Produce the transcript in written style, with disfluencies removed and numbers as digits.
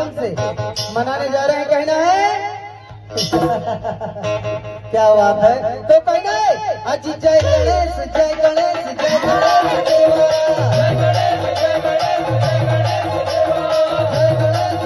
माध्यम से मनाने जा रहे हैं। कहना है क्या बात है, तो कहना है आज जय गणेश जय गणेश जय गणेश देवा, जय गणेश जय गणेश जय गणेश देवा, जय गणेश